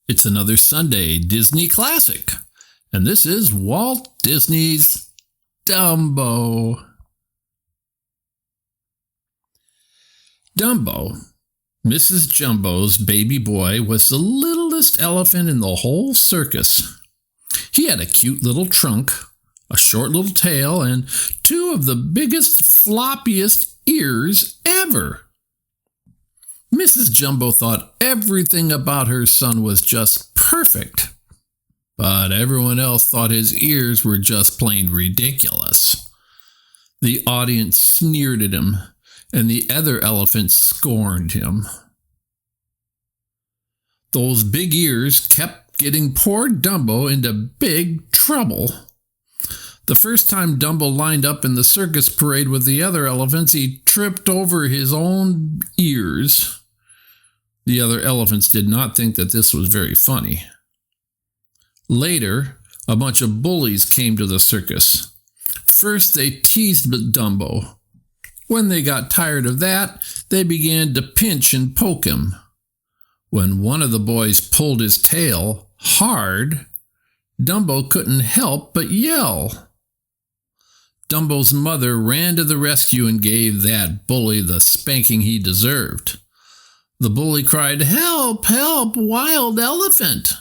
It's another Sunday Disney classic, and this is Walt Disney's Dumbo. Dumbo, Mrs. Jumbo's baby boy, was the littlest elephant in the whole circus. He had a cute little trunk, a short little tail, and two of the biggest, floppiest ears ever. Mrs. Jumbo thought everything about her son was just perfect, but everyone else thought his ears were just plain ridiculous. The audience sneered at him, and the other elephants scorned him. Those big ears kept getting poor Dumbo into big trouble. The first time Dumbo lined up in the circus parade with the other elephants, he tripped over his own ears. The other elephants did not think that this was very funny. Later, a bunch of bullies came to the circus. First, they teased Dumbo. When they got tired of that, they began to pinch and poke him. When one of the boys pulled his tail hard, Dumbo couldn't help but yell. Dumbo's mother ran to the rescue and gave that bully the spanking he deserved. The bully cried, "Help! Help! Wild elephant!"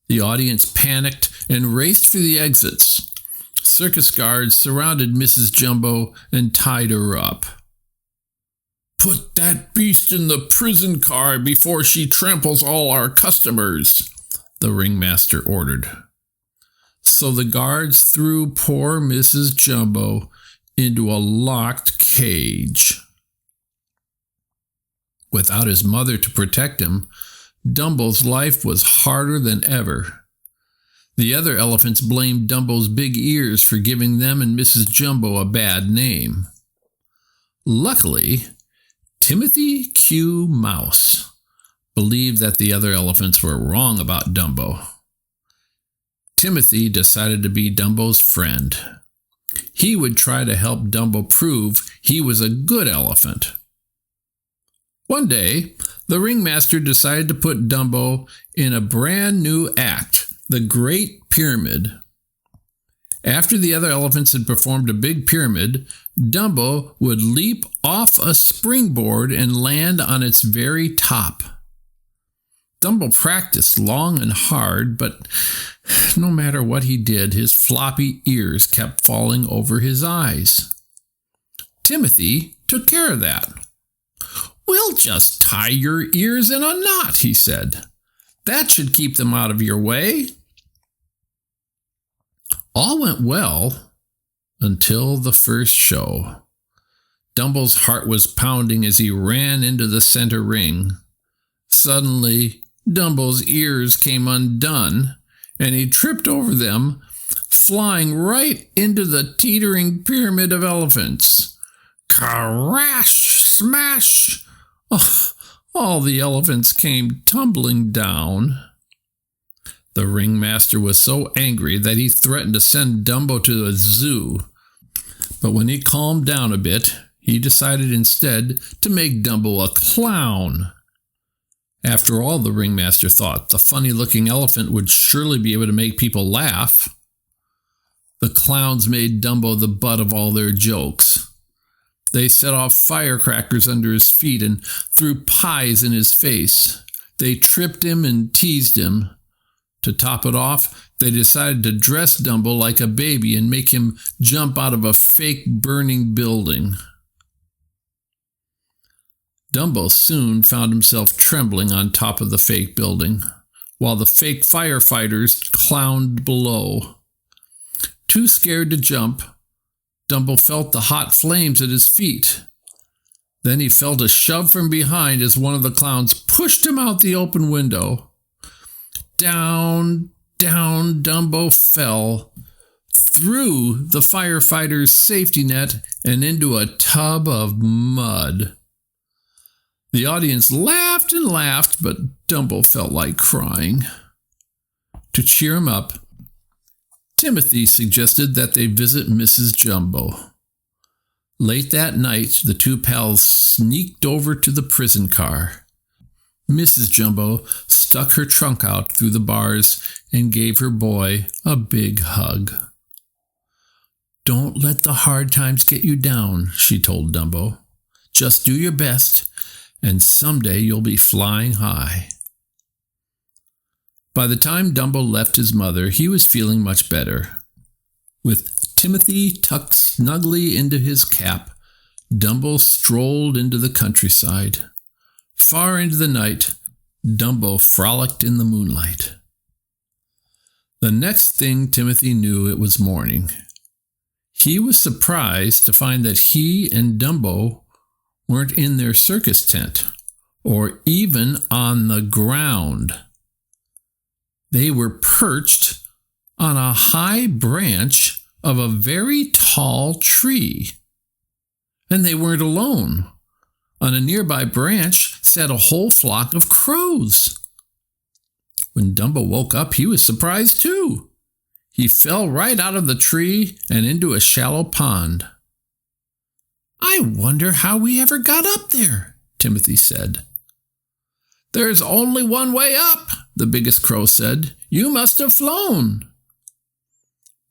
The audience panicked and raced for the exits. Circus guards surrounded Mrs. Jumbo and tied her up. "Put that beast in the prison car before she tramples all our customers," the ringmaster ordered. So the guards threw poor Mrs. Jumbo into a locked cage. Without his mother to protect him, Dumbo's life was harder than ever. The other elephants blamed Dumbo's big ears for giving them and Mrs. Jumbo a bad name. Luckily, Timothy Q. Mouse believed that the other elephants were wrong about Dumbo. Timothy decided to be Dumbo's friend. He would try to help Dumbo prove he was a good elephant. One day, the ringmaster decided to put Dumbo in a brand new act, the Great Pyramid. After the other elephants had performed a big pyramid, Dumbo would leap off a springboard and land on its very top. Dumbo practiced long and hard, but no matter what he did, his floppy ears kept falling over his eyes. Timothy took care of that. "We'll just tie your ears in a knot," he said. "That should keep them out of your way." All went well until the first show. Dumbo's heart was pounding as he ran into the center ring. Suddenly, Dumbo's ears came undone, and he tripped over them, flying right into the teetering pyramid of elephants. Crash! Smash! Oh, all the elephants came tumbling down. The ringmaster was so angry that he threatened to send Dumbo to a zoo. But when he calmed down a bit, he decided instead to make Dumbo a clown. After all, the ringmaster thought, the funny-looking elephant would surely be able to make people laugh. The clowns made Dumbo the butt of all their jokes. They set off firecrackers under his feet and threw pies in his face. They tripped him and teased him. To top it off, they decided to dress Dumbo like a baby and make him jump out of a fake burning building. Dumbo soon found himself trembling on top of the fake building, while the fake firefighters clowned below. Too scared to jump, Dumbo felt the hot flames at his feet. Then he felt a shove from behind as one of the clowns pushed him out the open window. Down, down Dumbo fell, through the firefighter's safety net and into a tub of mud. The audience laughed and laughed, but Dumbo felt like crying. To cheer him up, Timothy suggested that they visit Mrs. Jumbo. Late that night, the two pals sneaked over to the prison car. Mrs. Jumbo stuck her trunk out through the bars and gave her boy a big hug. "Don't let the hard times get you down," she told Dumbo. "Just do your best, and someday you'll be flying high." By the time Dumbo left his mother, he was feeling much better. With Timothy tucked snugly into his cap, Dumbo strolled into the countryside. Far into the night, Dumbo frolicked in the moonlight. The next thing Timothy knew, it was morning. He was surprised to find that he and Dumbo weren't in their circus tent, or even on the ground. They were perched on a high branch of a very tall tree. And they weren't alone. On a nearby branch sat a whole flock of crows. When Dumbo woke up, he was surprised too. He fell right out of the tree and into a shallow pond. "I wonder how we ever got up there," Timothy said. "There's only one way up," the biggest crow said. "You must have flown."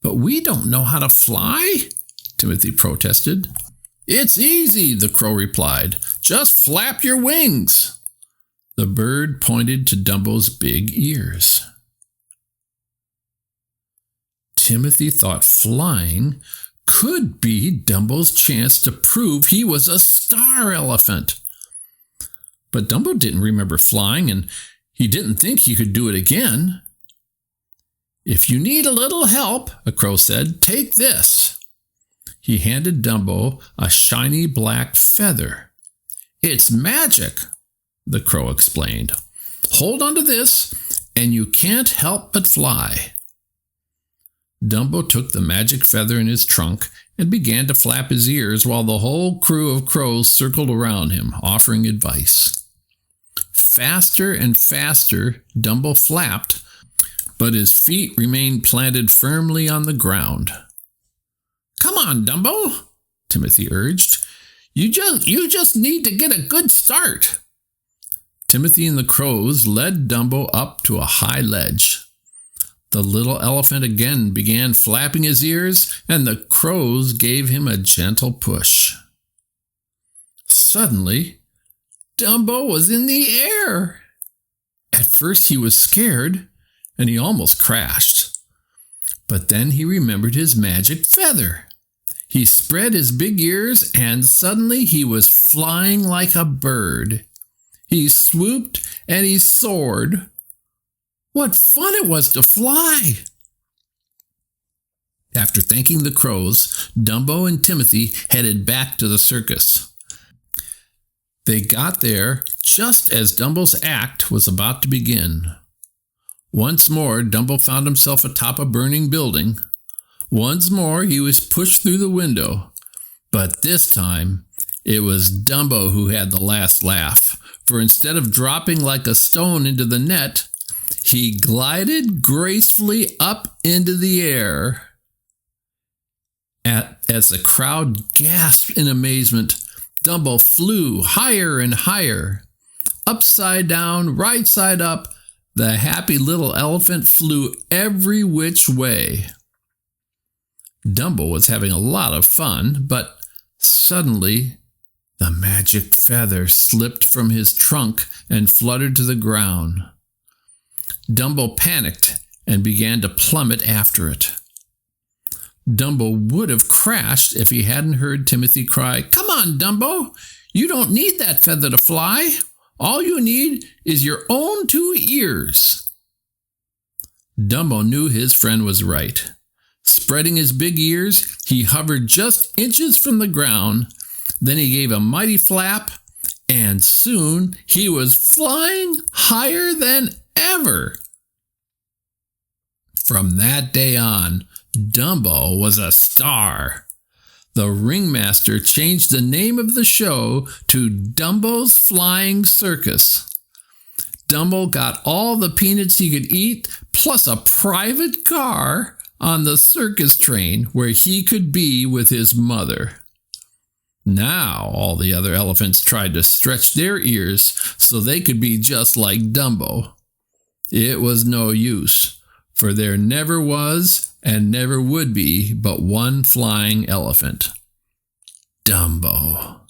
"But we don't know how to fly," Timothy protested. "It's easy," the crow replied. "Just flap your wings." The bird pointed to Dumbo's big ears. Timothy thought flying could be Dumbo's chance to prove he was a star elephant. But Dumbo didn't remember flying, and he didn't think he could do it again. "If you need a little help," a crow said, "take this." He handed Dumbo a shiny black feather. "It's magic," the crow explained. "Hold on to this, and you can't help but fly." Dumbo took the magic feather in his trunk and began to flap his ears while the whole crew of crows circled around him, offering advice. Faster and faster Dumbo flapped, but his feet remained planted firmly on the ground. "Come on, Dumbo," Timothy urged. You just need to get a good start." Timothy and the crows led Dumbo up to a high ledge. The little elephant again began flapping his ears, and the crows gave him a gentle push. Suddenly, Dumbo was in the air. At first he was scared, and he almost crashed. But then he remembered his magic feather. He spread his big ears, and suddenly he was flying like a bird. He swooped and he soared. What fun it was to fly! After thanking the crows, Dumbo and Timothy headed back to the circus. They got there just as Dumbo's act was about to begin. Once more, Dumbo found himself atop a burning building. Once more, he was pushed through the window. But this time, it was Dumbo who had the last laugh, for instead of dropping like a stone into the net, he glided gracefully up into the air. As the crowd gasped in amazement, Dumbo flew higher and higher. Upside down, right side up, the happy little elephant flew every which way. Dumbo was having a lot of fun, but suddenly the magic feather slipped from his trunk and fluttered to the ground. Dumbo panicked and began to plummet after it. Dumbo would have crashed if he hadn't heard Timothy cry, "Come on, Dumbo! You don't need that feather to fly. All you need is your own 2 ears." Dumbo knew his friend was right. Spreading his big ears, he hovered just inches from the ground. Then he gave a mighty flap, and soon he was flying higher than ever. From that day on, Dumbo was a star. The ringmaster changed the name of the show to Dumbo's Flying Circus. Dumbo got all the peanuts he could eat, plus a private car on the circus train where he could be with his mother. Now all the other elephants tried to stretch their ears so they could be just like Dumbo. It was no use, for there never was and never would be but one flying elephant. Dumbo.